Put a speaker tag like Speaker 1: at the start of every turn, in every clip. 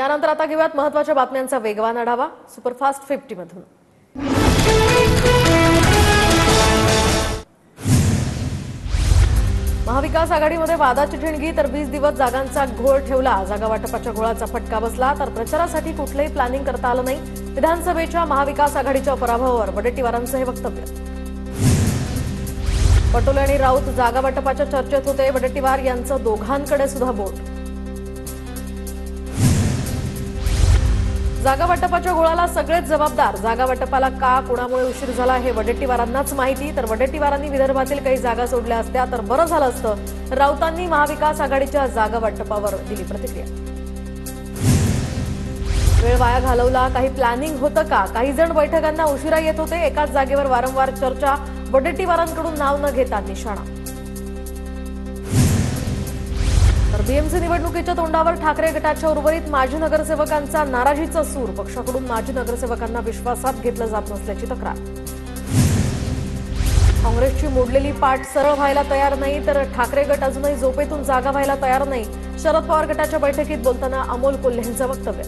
Speaker 1: यानंतर आता घेऊयात महत्त्वाच्या बातम्यांचा वेगवान आढावा सुपरफास्ट 50 मधून। महाविकास आघाडीमध्ये वादाची ठिणगी तर 20 दिवस जागांचा घोळ ठेवला। जागा वाटपाच्या घोळाचा फटका बसला तर प्रचारासाठी कुठलेही प्लॅनिंग करता आलं नाही। विधानसभेच्या महाविकास आघाडीच्या पराभवावर वडेट्टीवारांचं हे वक्तव्य। पटोले आणि राऊत जागा वाटपाच्या चर्चेत होते। वडेट्टीवार यांचं दोघांकडे सुद्धा बोट। जागा वाटपाच्या घोळाला सगळेच जबाबदार। जागा वाटपाला का कोणामुळे उशीर झाला हे वडेट्टीवारांनाच माहिती। तर वडेट्टीवारांनी विदर्भातील काही जागा सोडल्या असत्या तर बरं झालं असतं। राऊतांनी महाविकास आघाडीच्या जागा वाटपावर दिली प्रतिक्रिया। वेळ वाया घालवला, काही प्लॅनिंग होतं का? काही जण बैठकांना उशिरा येत होते। एकाच जागेवर वारंवार चर्चा, वडेट्टीवारांकडून नाव न घेता निशाणा। तर बीएमसी निवडणुकीच्या तोंडावर ठाकरे गटाच्या उर्वरित माजी नगरसेवकांचा नाराजीचा सूर। पक्षाकडून माजी नगरसेवकांना विश्वासात घेतलं जात नसल्याची तक्रार। काँग्रेसची मोडलेली पाठ सरळ व्हायला तयार नाही तर ठाकरे गट अजूनही झोपेतून जागा व्हायला तयार नाही। शरद पवार गटाच्या बैठकीत बोलताना अमोल कोल्हेंचं वक्तव्य।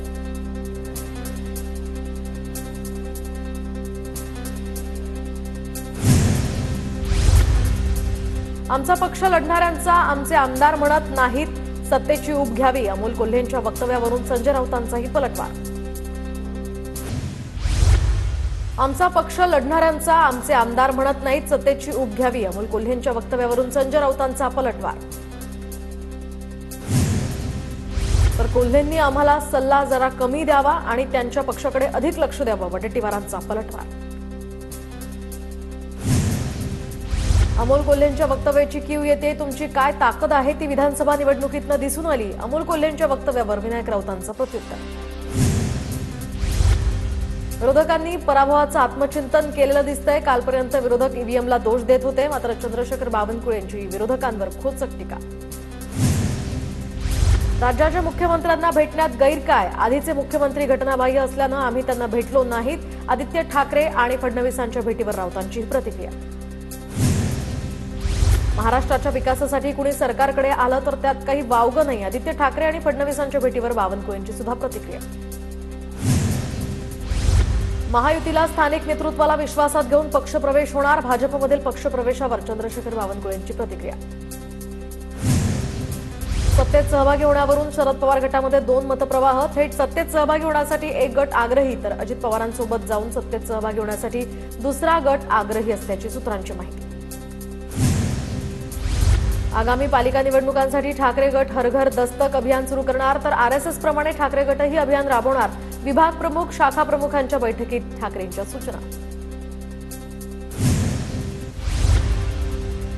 Speaker 1: आमचा पक्ष लढणाऱ्यांचा आमचे आमदार म्हणत नाहीत, सत्तेची ऊब घ्यावी। अमोल कोल्हेंच्या वक्तव्यावरून संजय राऊतांचाही पलटवार। आमचा पक्ष लढणाऱ्यांचा आमचे आमदार म्हणत नाहीत, सत्तेची ऊब घ्यावी। अमोल कोल्हेंच्या वक्तव्यावरून संजय राऊतांचा पलटवार। तर कोल्हेंनी आम्हाला सल्ला जरा कमी द्यावा आणि त्यांच्या पक्षाकडे अधिक लक्ष द्यावं। वडेट्टीवारांचा पलटवार। अमोल कोल्हेंच्या वक्तव्याची कीव येते, तुमची काय ताकद आहे ती विधानसभा निवडणुकीतनं दिसून आली। अमोल कोल्हेंच्या वक्तव्यावर विनायक राऊतांचं प्रत्युत्तर। विरोधकांनी पराभवाचं आत्मचिंतन केलेलं दिसतंय। कालपर्यंत विरोधक ईव्हीएमला दोष देत होते, मात्र चंद्रशेखर बावनकुळेंची विरोधकांवर खोचक टीका। राज्याच्या मुख्यमंत्र्यांना भेटण्यात गैर काय? आधीचे मुख्यमंत्री घटनाबाह्य असल्यानं आम्ही त्यांना भेटलो नाहीत। आदित्य ठाकरे आणि फडणवीसांच्या भेटीवर राऊतांची प्रतिक्रिया। महाराष्ट्राच्या विकासासाठी कुणी सरकारकडे आलं तर त्यात काही वावगं नाही। आदित्य ठाकरे आणि फडणवीसांच्या भेटीवर बावनकुळेंची सुद्धा प्रतिक्रिया। महायुतीला स्थानिक नेतृत्वाला विश्वासात घेऊन पक्षप्रवेश होणार। भाजपमधील पक्षप्रवेशावर चंद्रशेखर बावनकुळेंची प्रतिक्रिया। सत्तेत सहभागी होण्यावरून शरद पवार गटामध्ये 2 मतप्रवाह। थेट सत्तेत सहभागी होण्यासाठी एक गट आग्रही तर अजित पवारांसोबत जाऊन सत्तेत सहभागी होण्यासाठी दुसरा गट आग्रही असल्याची सूत्रांची माहिती। आगामी पालिका निवडणुकांसाठी ठाकरे गट हर घर दस्तक अभियान सुरू करणार तर आरएसएस प्रमाणे ठाकरे गटही अभियान राबवणार। विभाग प्रमुख शाखा प्रमुखांच्या बैठकीत ठाकरेंच्या सूचना।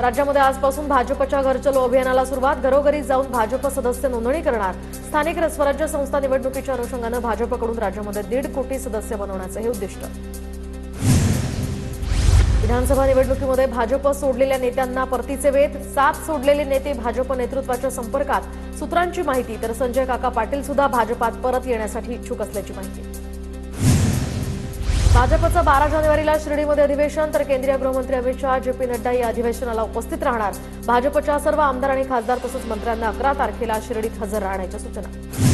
Speaker 1: राज्यामध्ये आजपासून भाजपच्या घर चलो अभियानाला सुरुवात। घरोघरी जाऊन भाजप सदस्य नोंदणी करणार। स्थानिक स्वराज्य संस्था निवडणुकीच्या अनुषंगानं भाजपकडून राज्यामध्ये 1.5 कोटी सदस्य बनवण्याचं हे उद्दिष्ट। विधानसभा निवडणुकीमध्ये भाजप सोडलेल्या नेत्यांना परतीचे वेध। 7 सोडलेले नेते भाजप नेतृत्वाच्या संपर्कात, सूत्रांची माहिती। तर संजय काका पाटील सुद्धा भाजपात परत येण्यासाठी इच्छुक असल्याची माहिती। भाजपचं 12 जानेवारीला शिर्डीमध्ये अधिवेशन तर केंद्रीय गृहमंत्री अमित शहा, जेपी नड्डा या अधिवेशनाला उपस्थित राहणार। भाजपच्या सर्व आमदार आणि खासदार तसंच मंत्र्यांना 11 तारखेला शिर्डीत हजर राहण्याच्या सूचना।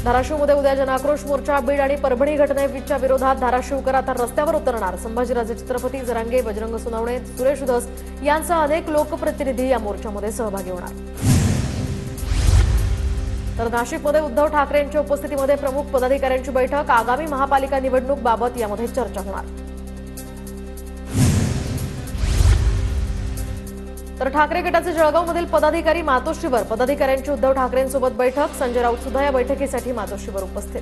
Speaker 1: धाराशिवमध्ये उद्या जनाक्रोश मोर्चा। बीड आणि परभणी घटनेच्या विरोधात धाराशिवकर आता रस्त्यावर उतरणार। संभाजीराजे छत्रपती, जरांगे, बजरंग सोनवणे, सुरेश धस यांसह अनेक लोकप्रतिनिधी या मोर्चामध्ये सहभागी होणार। तर नाशिकमध्ये उद्धव ठाकरेंच्या उपस्थितीमध्ये प्रमुख पदाधिकाऱ्यांची बैठक। आगामी महापालिका निवडणूक बाबत यामध्ये चर्चा होणार। तर ठाकरे गटाचे जळगावमधील पदाधिकारी मातोश्रीवर, पदाधिकाऱ्यांची उद्धव ठाकरेंसोबत बैठक। संजय राऊत सुद्धा या बैठकीसाठी मातोश्रीवर उपस्थित।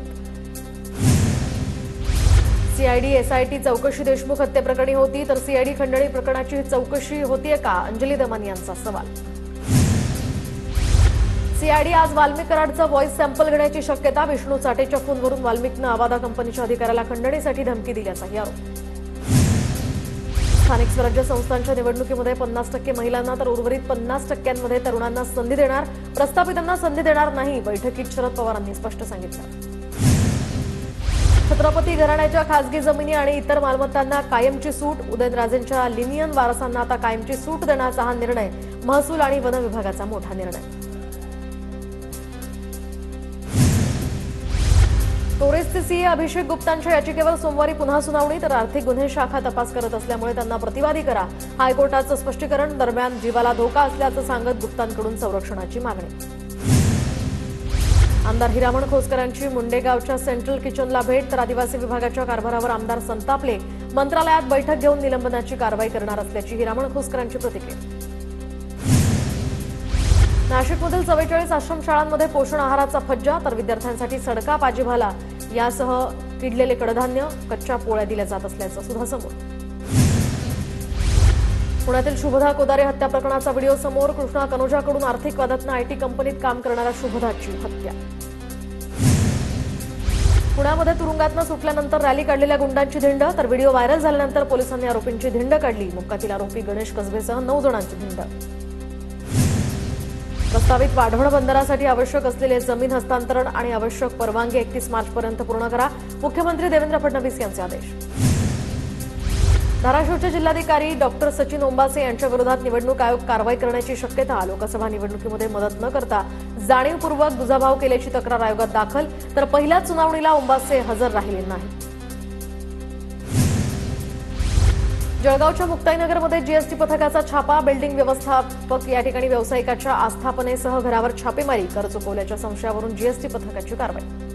Speaker 1: सीआयडी एसआयटी चौकशी देशमुख हत्येप्रकरणी होती तर सीआयडी खंडणी प्रकरणाची चौकशी होतीये का? अंजली दमन यांचा सवाल। सीआयडी आज वाल्मिक कराडचा व्हॉइस सॅम्पल घेण्याची शक्यता। विष्णू चाटेच्या फोनवरून वाल्मिकनं अवादा कंपनीच्या अधिकाऱ्याला खंडणीसाठी धमकी दिल्याचाही आरोप। स्थानिक स्वराज्य संस्थांच्या निवडणुकीमध्ये 50% महिलांना तर उर्वरित 50%मध्ये तरुणांना संधी देणार। प्रस्थापितांना संधी देणार नाही, बैठकीत शरद पवारांनी स्पष्ट सांगितलं। छत्रपती घराण्याच्या खासगी जमिनी आणि इतर मालमत्तांना कायमची सूट। उदयनराजेंच्या लिनियन वारसांना आता कायमची सूट देण्याचा हा निर्णय महसूल आणि वन विभागाचा मोठा निर्णय। स्टोरेजचे सीए अभिषेक गुप्तांच्या याचिकेवर सोमवारी पुन्हा सुनावणी, तर आर्थिक गुन्हे शाखा तपास करत असल्यामुळे त्यांना प्रतिवादी करा, हायकोर्टाचं स्पष्टीकरण. दरम्यान जीवाला धोका असल्याचं सांगत गुप्तांकडून संरक्षणाची मागणी. आमदार हिरामण खोसकरांची मुंडेगावच्या सेंट्रल किचनला भेट, तर आदिवासी विभागाच्या कारभारावर आमदार संतापले. मंत्रालयात बैठक घेऊन निलंबनाची कारवाई करणार असल्याची हिरामण खोसकरांची प्रतिक्रिया. नाशिकमधील 44 आश्रमशाळांमध्ये पोषण आहाराचा फज्जा, तर विद्यार्थ्यांसाठी सडका भाजीपाला यासह किडलेले कडधान्य, कच्च्या पोळ्या दिल्या जात असल्याचं सुद्धा समोर. पुण्यातील शुभदा कोदारे हत्या प्रकरणाचा व्हिडिओ समोर, कृष्णा कनोजाकडून आर्थिक वादातून आयटी कंपनीत काम करणाऱ्या शुभदाची हत्या. पुण्यामध्ये तुरुंगातनं सुटल्यानंतर रॅली काढलेल्या गुंडांची धिंड, तर व्हिडिओ व्हायरल झाल्यानंतर पोलिसांनी आरोपींची धिंड काढली. मुक्कातील आरोपी गणेश कसबेसह 9 जणांची धिंड. प्रस्तावित वाढवण बंदरासाठी आवश्यक असलेले जमीन हस्तांतरण आणि आवश्यक परवानगी 31 मार्चपर्यंत पूर्ण करा, मुख्यमंत्री देवेंद्र फडणवीस यांचे आदेश. धाराशिवचे जिल्हाधिकारी डॉक्टर सचिन ओंबासे यांच्या विरोधात निवडणूक आयोग कारवाई करण्याची शक्यता. लोकसभा निवडणुकीमध्ये मदत न करता जाणीवपूर्वक दुजाभाव केल्याची तक्रार आयोगात दाखल, तर पहिल्याच सुनावणीला ओंबासे हजर राहिले नाही. जळगावच्या मुक्ताईनगरमध्ये जीएसटी पथकाचा छापा, बिल्डिंग व्यवस्थापक या ठिकाणी व्यावसायिकाच्या आस्थापनेसह घरावर छापेमारी, कर चुकवल्याच्या संशयावरून जीएसटी पथकाची कारवाई.